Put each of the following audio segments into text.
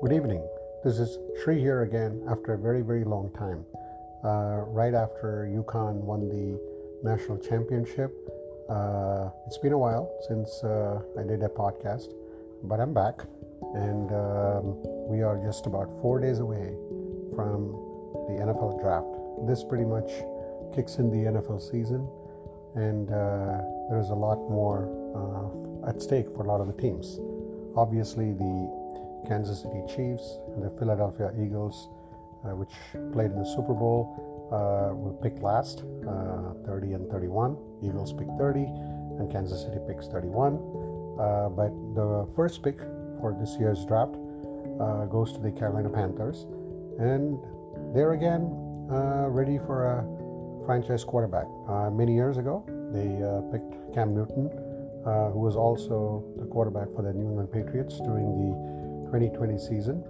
Good evening. This is Shri here again after a very, very long time. Right after UConn won the national championship. It's been a while since I did a podcast, but I'm back, and we are just about 4 days away from the NFL draft. This pretty much kicks in the NFL season, and there's a lot more at stake for a lot of the teams. Obviously, the Kansas City Chiefs and the Philadelphia Eagles, which played in the Super Bowl, were picked last, 30 and 31. Eagles picked 30 and Kansas City picks 31. But the first pick for this year's draft goes to the Carolina Panthers. And they're again ready for a franchise quarterback. Many years ago, they picked Cam Newton, who was also the quarterback for the New England Patriots during the 2020 season.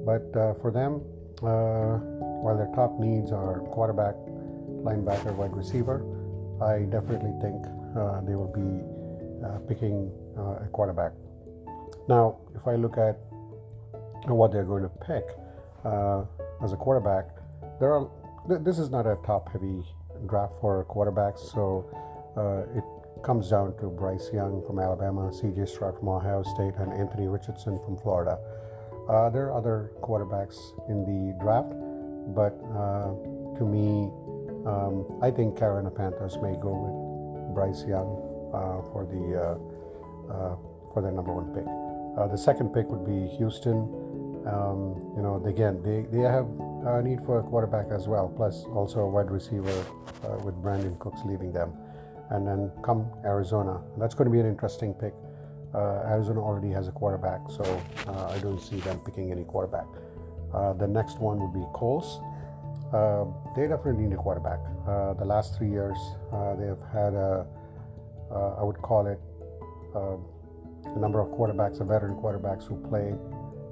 But for them, while their top needs are quarterback, linebacker, wide receiver, I definitely think they will be picking a quarterback. Now, if I look at what they're going to pick as a quarterback, this is not a top-heavy draft for quarterbacks, so it comes down to Bryce Young from Alabama, C.J. Stroud from Ohio State, and Anthony Richardson from Florida. There are other quarterbacks in the draft, but to me, I think Carolina Panthers may go with Bryce Young for their number one pick. The second pick would be Houston. Again, they have a need for a quarterback as well, plus also a wide receiver with Brandon Cooks leaving them. And then come Arizona. That's going to be an interesting pick. Arizona already has a quarterback, so I don't see them picking any quarterback. The next one would be Colts. They definitely need a quarterback. The last 3 years, they have had I would call it a number of quarterbacks, veteran quarterbacks who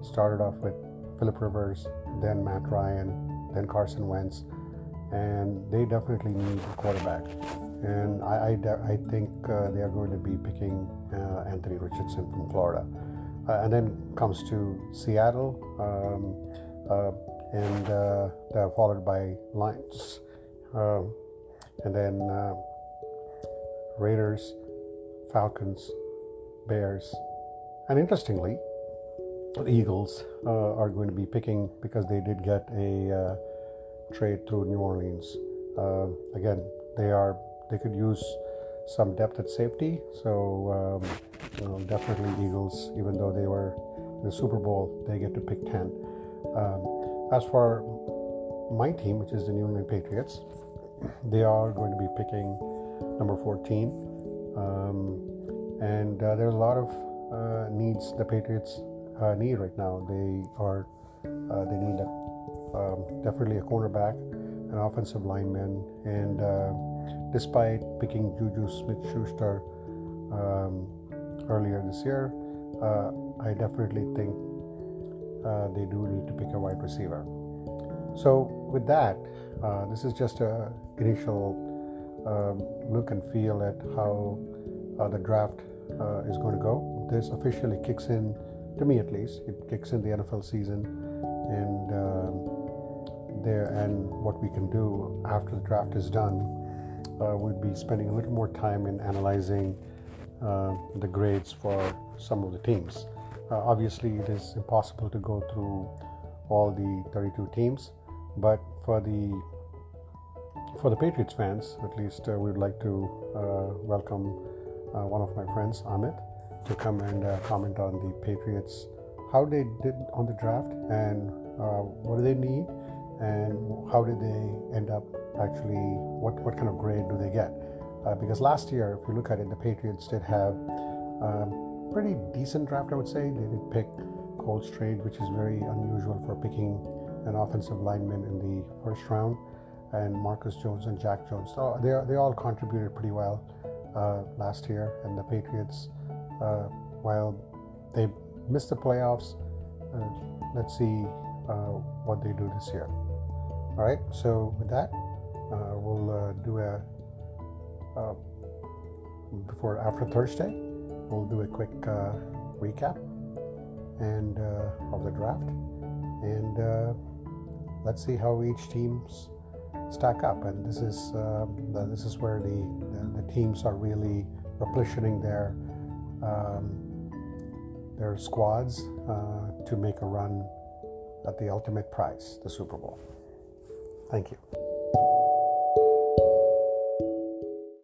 started off with Philip Rivers, then Matt Ryan, then Carson Wentz, and they definitely need a quarterback. And I think they are going to be picking Anthony Richardson from Florida. And then comes to Seattle, and they're followed by Lions. And then Raiders, Falcons, Bears. And interestingly, the Eagles are going to be picking because they did get a trade through New Orleans. Again, they could use some depth at safety, so definitely Eagles, even though they were in the Super Bowl, they get to pick 10. As for my team, which is the New England Patriots, they are going to be picking number 14, and there's a lot of needs the Patriots need right now. They need definitely a cornerback, an offensive lineman, and despite picking Juju Smith-Schuster earlier this year, I definitely think they do need to pick a wide receiver. So with that, this is just an initial look and feel at how the draft is going to go. This officially kicks in, to me at least, it kicks in the NFL season, and what we can do after the draft is done. We'll be spending a little more time in analyzing the grades for some of the teams. Obviously, it is impossible to go through all the 32 teams, but for the Patriots fans, at least, we would like to welcome one of my friends, Amit, to come and comment on the Patriots, how they did on the draft, and what do they need, and how did they end up actually, what kind of grade do they get? Because last year, if you look at it, the Patriots did have pretty decent draft, I would say. They did pick Cole Strange, which is very unusual for picking an offensive lineman in the first round, and Marcus Jones and Jack Jones. So they all contributed pretty well last year, and the Patriots, while they missed the playoffs, let's see what they do this year. All right, so with that, we'll do after Thursday, we'll do a quick recap, and of the draft, and let's see how each teams stack up. And this is where the teams are really replenishing their squads to make a run at the ultimate prize, the Super Bowl. Thank you.